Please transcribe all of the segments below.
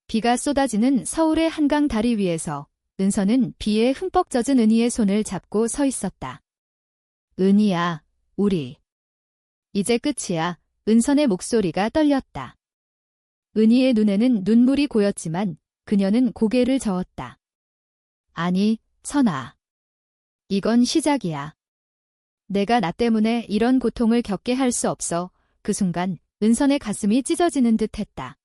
비가 쏟아지는 서울의 한강 다리 위에서 은서는 비에 흠뻑 젖은 은희의 손을 잡고 서 있었다. 은희야, 우리. 이제 끝이야. 은선의 목소리가 떨렸다. 은희의 눈에는 눈물이 고였지만 그녀는 고개를 저었다. 아니, 선아. 이건 시작이야. 내가 나 때문에 이런 고통을 겪게 할 수 없어. 그 순간 은선의 가슴이 찢어지는 듯 했다.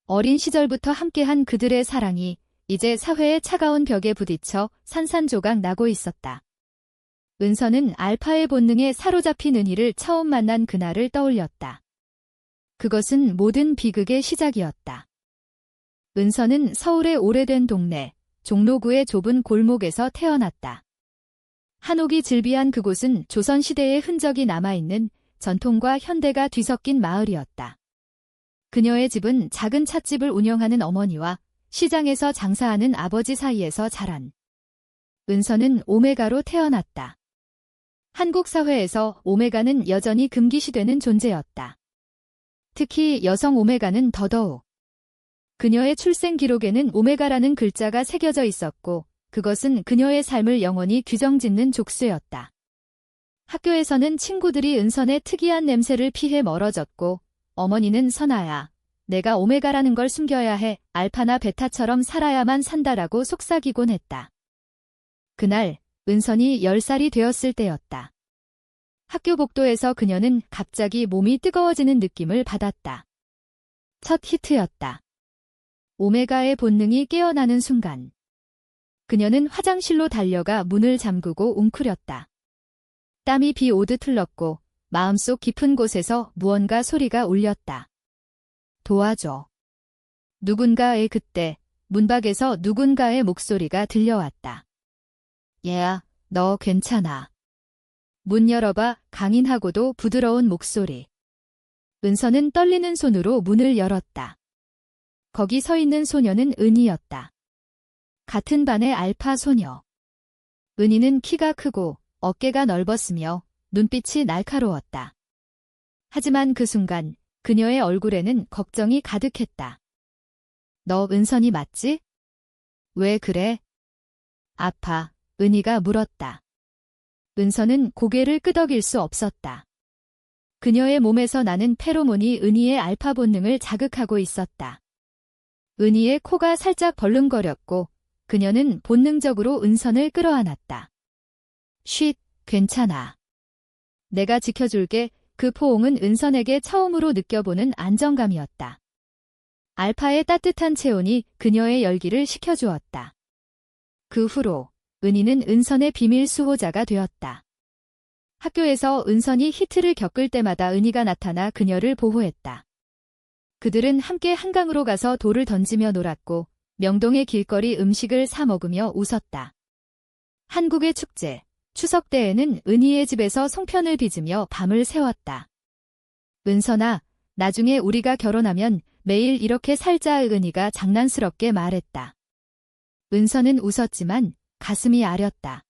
어린 시절부터 함께한 그들의 사랑이 이제 사회의 차가운 벽에 부딪혀 산산조각 나고 있었다. 은선은 알파의 본능에 사로잡힌 은희를 처음 만난 그날을 떠올렸다. 그것은 모든 비극의 시작이었다. 은선은 서울의 오래된 동네, 종로구의 좁은 골목에서 태어났다. 한옥이 즐비한 그곳은 조선시대의 흔적이 남아있는 전통과 현대가 뒤섞인 마을이었다. 그녀의 집은 작은 찻집을 운영하는 어머니와 시장에서 장사하는 아버지 사이에서 자란. 은선은 오메가로 태어났다. 한국 사회에서 오메가는 여전히 금기시되는 존재였다. 특히 여성 오메가는 더더욱. 그녀의 출생 기록에는 오메가라는 글자가 새겨져 있었고 그것은 그녀의 삶을 영원히 규정짓는 족쇄였다. 학교에서는 친구들이 은선의 특이한 냄새를 피해 멀어졌고 어머니는 선아야, 내가 오메가라는 걸 숨겨야 해, 알파나 베타처럼 살아야만 산다라고 속삭이곤 했다. 그날 은선이 10살이 되었을 때였다. 학교 복도에서 그녀는 갑자기 몸이 뜨거워지는 느낌을 받았다. 첫 히트였다. 오메가의 본능이 깨어나는 순간. 그녀는 화장실로 달려가 문을 잠그고 웅크렸다. 땀이 비 오듯 흘렀고 마음속 깊은 곳에서 무언가 소리가 울렸다. 도와줘. 누군가의 그때 문밖에서 누군가의 목소리가 들려왔다. 얘야, 너 괜찮아. 문 열어봐. 강인하고도 부드러운 목소리. 은서는 떨리는 손으로 문을 열었다. 거기 서 있는 소녀는 은희였다. 같은 반의 알파 소녀. 은희는 키가 크고 어깨가 넓었으며 눈빛이 날카로웠다. 하지만 그 순간 그녀의 얼굴에는 걱정이 가득했다. 너 은선이 맞지? 왜 그래? 아파. 은희가 물었다. 은선은 고개를 끄덕일 수 없었다. 그녀의 몸에서 나는 페로몬이 은희의 알파 본능을 자극하고 있었다. 은희의 코가 살짝 벌렁거렸고 그녀는 본능적으로 은선을 끌어안았다. 쉿, 괜찮아. 내가 지켜줄게. 그 포옹은 은선에게 처음으로 느껴보는 안정감이었다. 알파의 따뜻한 체온이 그녀의 열기를 식혀주었다. 그 후로 은희는 은선의 비밀 수호자가 되었다. 학교에서 은선이 히트를 겪을 때마다 은희가 나타나 그녀를 보호했다. 그들은 함께 한강으로 가서 돌을 던지며 놀았고 명동의 길거리 음식을 사 먹으며 웃었다. 한국의 축제, 추석 때에는 은희의 집에서 송편을 빚으며 밤을 새웠다. 은선아, 나중에 우리가 결혼하면 매일 이렇게 살자. 은희가 장난스럽게 말했다. 은선은 웃었지만 가슴이 아렸다.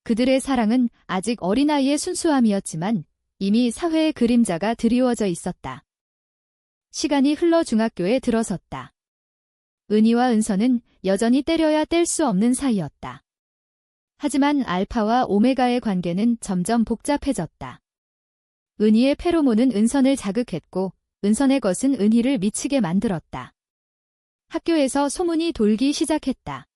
그들의 사랑은 아직 어린아이의 순수함이었지만 이미 사회의 그림자가 드리워져 있었다. 시간이 흘러 중학교에 들어섰다. 은희와 은선은 여전히 때려야 뗄 수 없는 사이였다. 하지만 알파와 오메가의 관계는 점점 복잡해졌다. 은희의 페로몬은 은선을 자극했고 은선의 것은 은희를 미치게 만들었다. 학교에서 소문이 돌기 시작했다.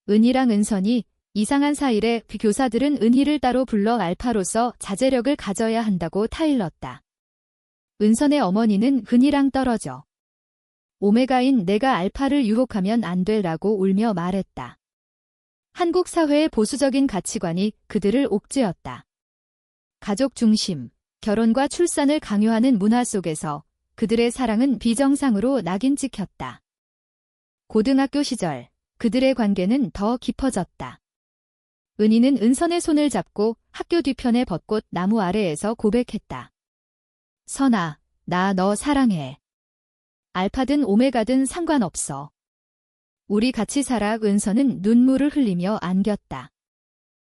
은희랑 은선이 이상한 사이래. 교사들은 은희를 따로 불러 알파로서 자제력을 가져야 한다고 타일렀다. 은선의 어머니는 은희랑 떨어져. 오메가인 내가 알파를 유혹하면 안 돼라고 울며 말했다. 한국 사회의 보수적인 가치관이 그들을 옥죄었다. 가족 중심, 결혼과 출산을 강요하는 문화 속에서 그들의 사랑은 비정상으로 낙인 찍혔다. 고등학교 시절 그들의 관계는 더 깊어졌다. 은희는 은선의 손을 잡고 학교 뒤편의 벚꽃 나무 아래에서 고백했다. 선아, 나 너 사랑해. 알파든 오메가든 상관없어. 우리 같이 살아. 은선은 눈물을 흘리며 안겼다.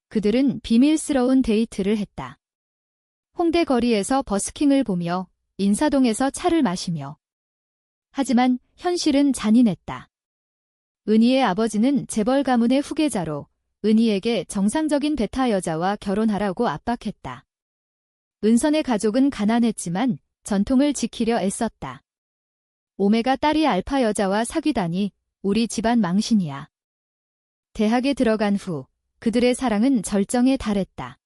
그들은 비밀스러운 데이트를 했다. 홍대 거리에서 버스킹을 보며 인사동에서 차를 마시며 하지만 현실은 잔인했다. 은희의 아버지는 재벌 가문의 후계자로 은희에게 정상적인 베타 여자와 결혼하라고 압박했다. 은선의 가족은 가난했지만 전통을 지키려 애썼다. 오메가 딸이 알파 여자와 사귀다니 우리 집안 망신이야. 대학에 들어간 후 그들의 사랑은 절정에 달했다.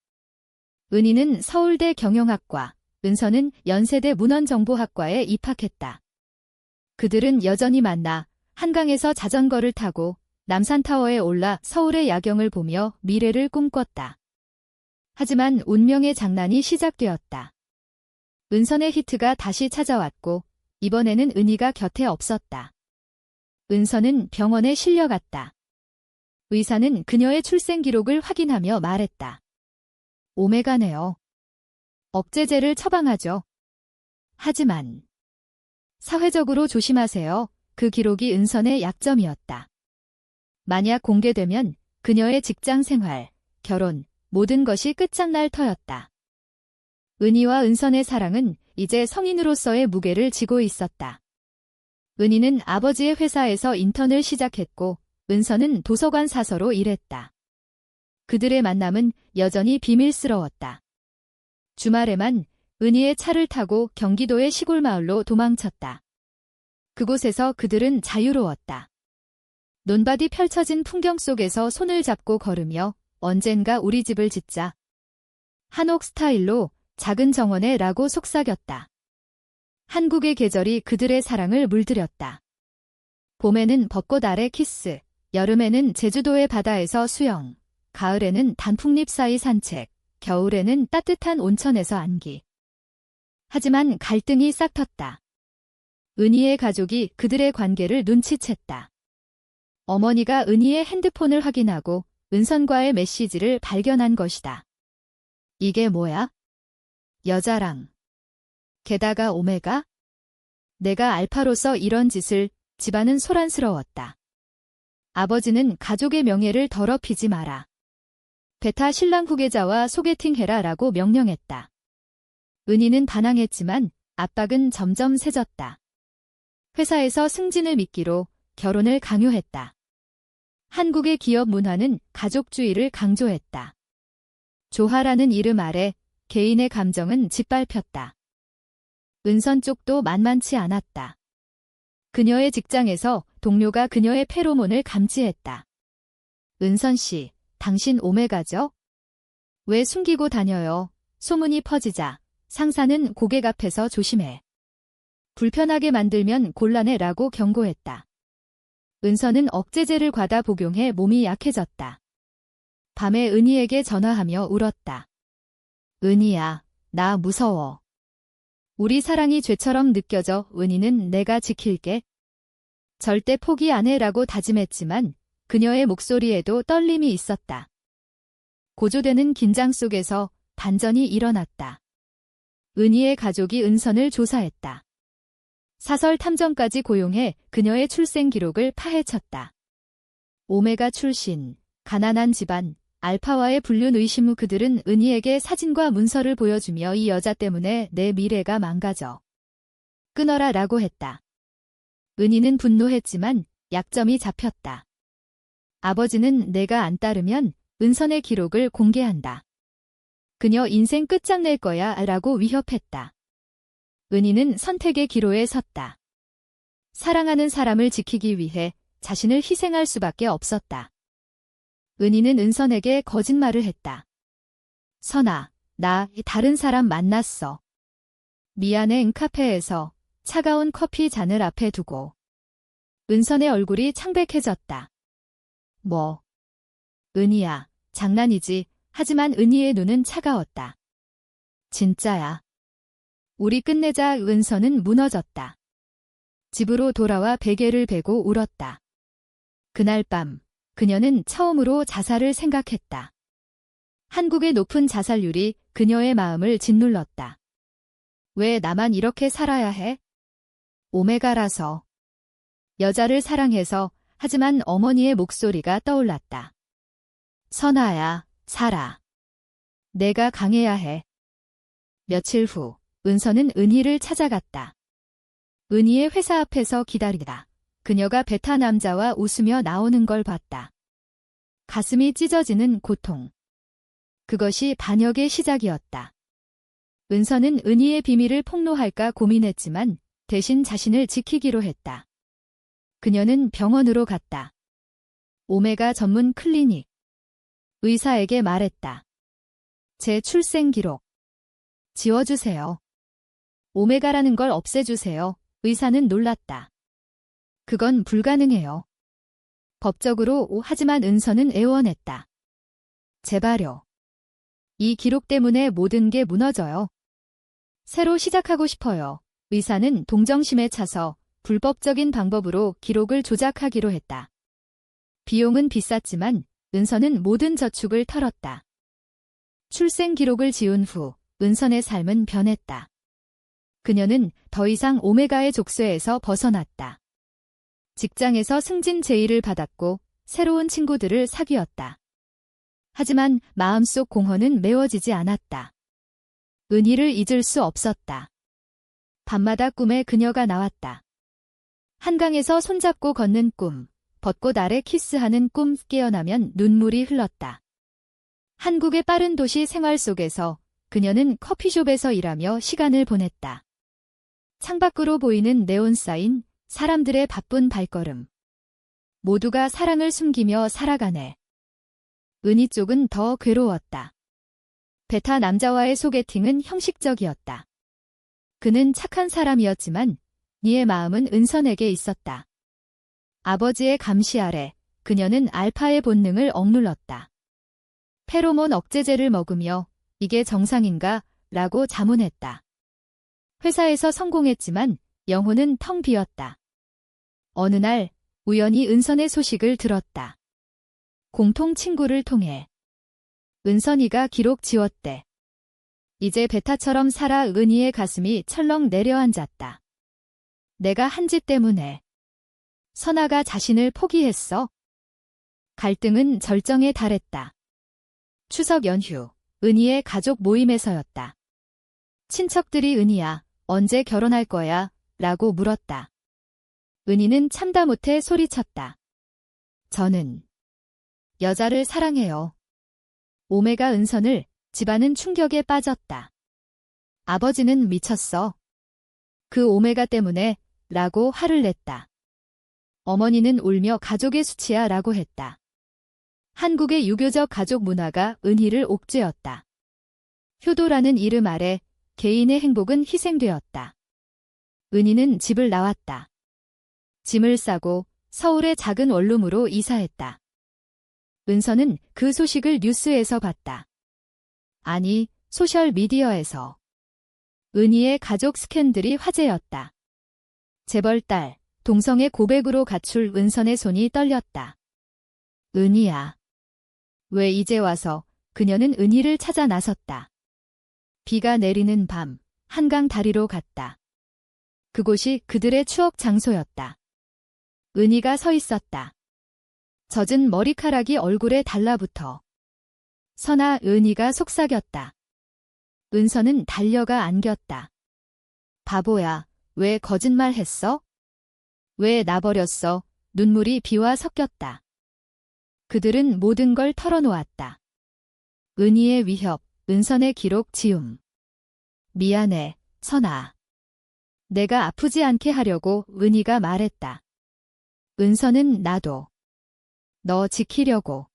은희는 서울대 경영학과, 은선은 연세대 문헌정보학과에 입학했다. 그들은 여전히 만나 한강에서 자전거를 타고 남산타워에 올라 서울의 야경을 보며 미래를 꿈꿨다. 하지만 운명의 장난이 시작되었다. 은선의 히트가 다시 찾아왔고 이번에는 은희가 곁에 없었다. 은선은 병원에 실려갔다. 의사는 그녀의 출생 기록을 확인하며 말했다. 오메가네요. 억제제를 처방하죠. 하지만 사회적으로 조심하세요. 그 기록이 은선의 약점이었다. 만약 공개되면 그녀의 직장 생활, 결혼, 모든 것이 끝장날 터였다. 은희와 은선의 사랑은 이제 성인으로서의 무게를 지고 있었다. 은희는 아버지의 회사에서 인턴을 시작했고 은선은 도서관 사서로 일했다. 그들의 만남은 여전히 비밀스러웠다. 주말에만 은희의 차를 타고 경기도의 시골 마을로 도망쳤다. 그곳에서 그들은 자유로웠다. 논밭이 펼쳐진 풍경 속에서 손을 잡고 걸으며 언젠가 우리 집을 짓자. 한옥 스타일로 작은 정원에 라고 속삭였다. 한국의 계절이 그들의 사랑을 물들였다. 봄에는 벚꽃 아래 키스, 여름에는 제주도의 바다에서 수영, 가을에는 단풍잎 사이 산책, 겨울에는 따뜻한 온천에서 안기. 하지만 갈등이 싹텄다. 은희의 가족이 그들의 관계를 눈치챘다. 어머니가 은희의 핸드폰을 확인하고 은선과의 메시지를 발견한 것이다. 이게 뭐야? 여자랑. 게다가 오메가? 내가 알파로서 이런 짓을. 집안은 소란스러웠다. 아버지는 가족의 명예를 더럽히지 마라. 베타 신랑 후계자와 소개팅해라 라고 명령했다. 은희는 반항했지만 압박은 점점 세졌다. 회사에서 승진을 미끼로 결혼을 강요했다. 한국의 기업 문화는 가족주의를 강조했다. 조화라는 이름 아래 개인의 감정은 짓밟혔다. 은선 쪽도 만만치 않았다. 그녀의 직장에서 동료가 그녀의 페로몬을 감지했다. 은선 씨, 당신 오메가죠? 왜 숨기고 다녀요? 소문이 퍼지자 상사는 고객 앞에서 조심해. 불편하게 만들면 곤란해 라고 경고했다. 은선은 억제제를 과다 복용해 몸이 약해졌다. 밤에 은희에게 전화하며 울었다. 은희야, 나 무서워. 우리 사랑이 죄처럼 느껴져. 은희는 내가 지킬게. 절대 포기 안 해라고 다짐했지만 그녀의 목소리에도 떨림이 있었다. 고조되는 긴장 속에서 반전이 일어났다. 은희의 가족이 은선을 조사했다. 사설 탐정까지 고용해 그녀의 출생 기록을 파헤쳤다. 오메가 출신, 가난한 집안, 알파와의 불륜 의심 후 그들은 은희에게 사진과 문서를 보여주며 이 여자 때문에 내 미래가 망가져. 끊어라 라고 했다. 은희는 분노했지만 약점이 잡혔다. 아버지는 내가 안 따르면 은선의 기록을 공개한다. 그녀 인생 끝장낼 거야 라고 위협했다. 은희는 선택의 기로에 섰다. 사랑하는 사람을 지키기 위해 자신을 희생할 수밖에 없었다. 은희는 은선에게 거짓말을 했다. 선아, 나 다른 사람 만났어. 미안해. 카페에서 차가운 커피 잔을 앞에 두고. 은선의 얼굴이 창백해졌다. 뭐? 은희야, 장난이지. 하지만 은희의 눈은 차가웠다. 진짜야. 우리 끝내자. 은선은 무너졌다. 집으로 돌아와 베개를 베고 울었다. 그날 밤 그녀는 처음으로 자살을 생각했다. 한국의 높은 자살률이 그녀의 마음을 짓눌렀다. 왜 나만 이렇게 살아야 해? 오메가라서. 여자를 사랑해서. 하지만 어머니의 목소리가 떠올랐다. 선아야, 살아. 내가 강해야 해. 며칠 후 은선은 은희를 찾아갔다. 은희의 회사 앞에서 기다리다. 그녀가 베타 남자와 웃으며 나오는 걸 봤다. 가슴이 찢어지는 고통. 그것이 반역의 시작이었다. 은서는 은희의 비밀을 폭로할까 고민했지만 대신 자신을 지키기로 했다. 그녀는 병원으로 갔다. 오메가 전문 클리닉. 의사에게 말했다. 제 출생 기록 지워주세요. 오메가라는 걸 없애주세요. 의사는 놀랐다. 그건 불가능해요. 법적으로 하지만 은서는 애원했다. 제발요. 이 기록 때문에 모든 게 무너져요. 새로 시작하고 싶어요. 의사는 동정심에 차서 불법적인 방법으로 기록을 조작하기로 했다. 비용은 비쌌지만 은서는 모든 저축을 털었다. 출생 기록을 지운 후 은선의 삶은 변했다. 그녀는 더 이상 오메가의 족쇄에서 벗어났다. 직장에서 승진 제의를 받았고 새로운 친구들을 사귀었다. 하지만 마음속 공허는 메워지지 않았다. 은희를 잊을 수 없었다. 밤마다 꿈에 그녀가 나왔다. 한강에서 손잡고 걷는 꿈, 벚꽃 아래 키스하는 꿈, 깨어나면 눈물이 흘렀다. 한국의 빠른 도시 생활 속에서 그녀는 커피숍에서 일하며 시간을 보냈다. 창밖으로 보이는 네온 사인, 사람들의 바쁜 발걸음. 모두가 사랑을 숨기며 살아가네. 은희 쪽은 더 괴로웠다. 베타 남자와의 소개팅은 형식적이었다. 그는 착한 사람이었지만 그의 마음은 은선에게 있었다. 아버지의 감시 아래 그녀는 알파의 본능을 억눌렀다. 페로몬 억제제를 먹으며 이게 정상인가? 라고 자문했다. 회사에서 성공했지만 영혼은 텅 비었다. 어느 날 우연히 은선의 소식을 들었다. 공통 친구를 통해. 은선이가 기록 지웠대. 이제 베타처럼 살아. 은희의 가슴이 철렁 내려앉았다. 내가 한 짓 때문에. 선아가 자신을 포기했어. 갈등은 절정에 달했다. 추석 연휴, 은희의 가족 모임에서였다. 친척들이 은희야, 언제 결혼할 거야? 라고 물었다. 은희는 참다 못해 소리쳤다. 저는 여자를 사랑해요. 오메가 은선을. 집안은 충격에 빠졌다. 아버지는 미쳤어. 그 오메가 때문에 라고 화를 냈다. 어머니는 울며 가족의 수치야 라고 했다. 한국의 유교적 가족 문화가 은희를 옥죄었다. 효도라는 이름 아래 개인의 행복은 희생되었다. 은희는 집을 나왔다. 짐을 싸고 서울의 작은 원룸으로 이사했다. 은서는 그 소식을 뉴스에서 봤다. 아니, 소셜미디어에서. 은희의 가족 스캔들이 화제였다. 재벌 딸, 동성애 고백으로 가출. 은선의 손이 떨렸다. 은희야. 왜 이제 와서? 그녀는 은희를 찾아 나섰다. 비가 내리는 밤, 한강 다리로 갔다. 그곳이 그들의 추억 장소였다. 은희가 서 있었다. 젖은 머리카락이 얼굴에 달라붙어. 선아. 은희가 속삭였다. 은서는 달려가 안겼다. 바보야, 왜 거짓말했어? 왜 나버렸어? 눈물이 비와 섞였다. 그들은 모든 걸 털어놓았다. 은희의 위협, 은선의 기록 지움. 미안해, 선아. 내가 아프지 않게 하려고. 은희가 말했다. 은선은 나도. 너 지키려고.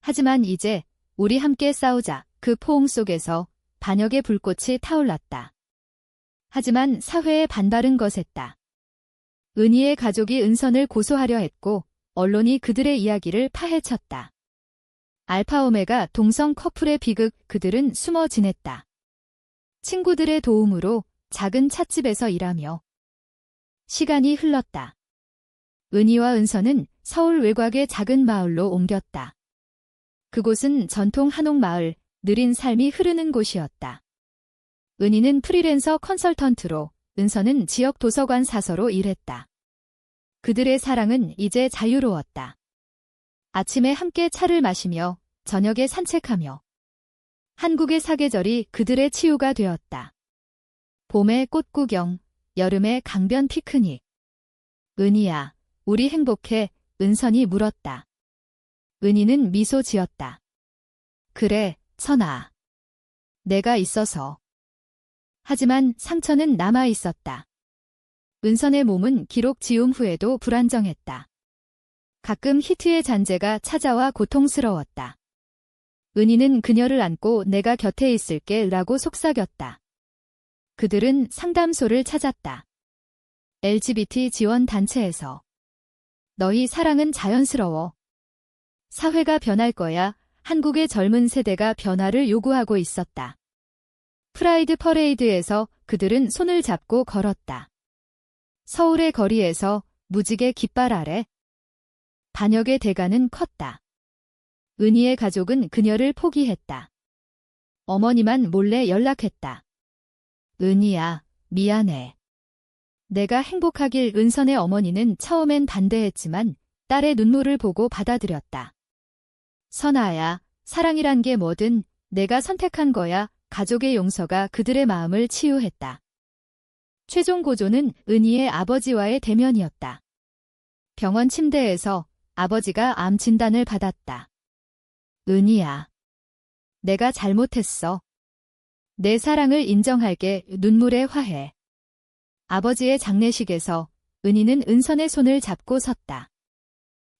하지만 이제 우리 함께 싸우자. 그 포옹 속에서 반역의 불꽃이 타올랐다. 하지만 사회의 반발은 거셌다. 은희의 가족이 은선을 고소하려 했고 언론이 그들의 이야기를 파헤쳤다. 알파오메가 동성 커플의 비극. 그들은 숨어 지냈다. 친구들의 도움으로 작은 찻집에서 일하며. 시간이 흘렀다. 은희와 은선은 서울 외곽의 작은 마을로 옮겼다. 그곳은 전통 한옥 마을, 느린 삶이 흐르는 곳이었다. 은희는 프리랜서 컨설턴트로, 은선은 지역 도서관 사서로 일했다. 그들의 사랑은 이제 자유로웠다. 아침에 함께 차를 마시며 저녁에 산책하며. 한국의 사계절이 그들의 치유가 되었다. 봄의 꽃구경, 여름의 강변 피크닉. 은희야, 우리 행복해? 은선이 물었다. 은희는 미소 지었다. 그래, 선아. 내가 있어서. 하지만 상처는 남아 있었다. 은선의 몸은 기록 지움 후에도 불안정했다. 가끔 히트의 잔재가 찾아와 고통스러웠다. 은희는 그녀를 안고 내가 곁에 있을게 라고 속삭였다. 그들은 상담소를 찾았다. LGBT 지원 단체에서. 너희 사랑은 자연스러워. 사회가 변할 거야. 한국의 젊은 세대가 변화를 요구하고 있었다. 프라이드 퍼레이드에서 그들은 손을 잡고 걸었다. 서울의 거리에서 무지개 깃발 아래 반역의 대가는 컸다. 은희의 가족은 그녀를 포기했다. 어머니만 몰래 연락했다. 은희야, 미안해. 내가 행복하길. 은선의 어머니는 처음엔 반대했지만 딸의 눈물을 보고 받아들였다. 선아야, 사랑이란 게 뭐든 내가 선택한 거야. 가족의 용서가 그들의 마음을 치유했다. 최종 고조는 은희의 아버지와의 대면이었다. 병원 침대에서 아버지가 암 진단을 받았다. 은희야, 내가 잘못했어. 내 사랑을 인정할게. 눈물의 화해. 아버지의 장례식에서 은희는 은선의 손을 잡고 섰다.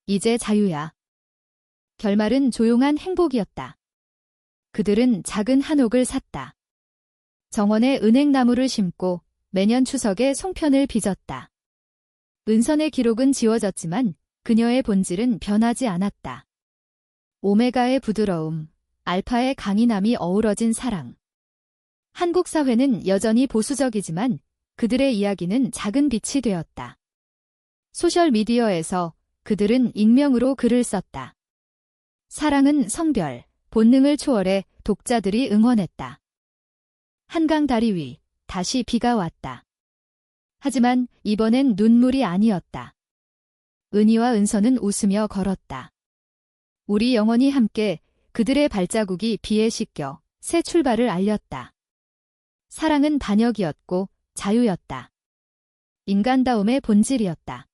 이제 자유야. 결말은 조용한 행복이었다. 그들은 작은 한옥을 샀다. 정원에 은행나무를 심고 매년 추석에 송편을 빚었다. 은선의 기록은 지워졌지만 그녀의 본질은 변하지 않았다. 오메가의 부드러움, 알파의 강인함이 어우러진 사랑. 한국 사회는 여전히 보수적이지만 그들의 이야기는 작은 빛이 되었다. 소셜미디어에서 그들은 익명으로 글을 썼다. 사랑은 성별, 본능을 초월해 독자들이 응원했다. 한강 다리 위, 다시 비가 왔다. 하지만 이번엔 눈물이 아니었다. 은희와 은선은 웃으며 걸었다. 우리 영원히 함께. 그들의 발자국이 비에 씻겨 새 출발을 알렸다. 사랑은 반역이었고 자유였다. 인간다움의 본질이었다.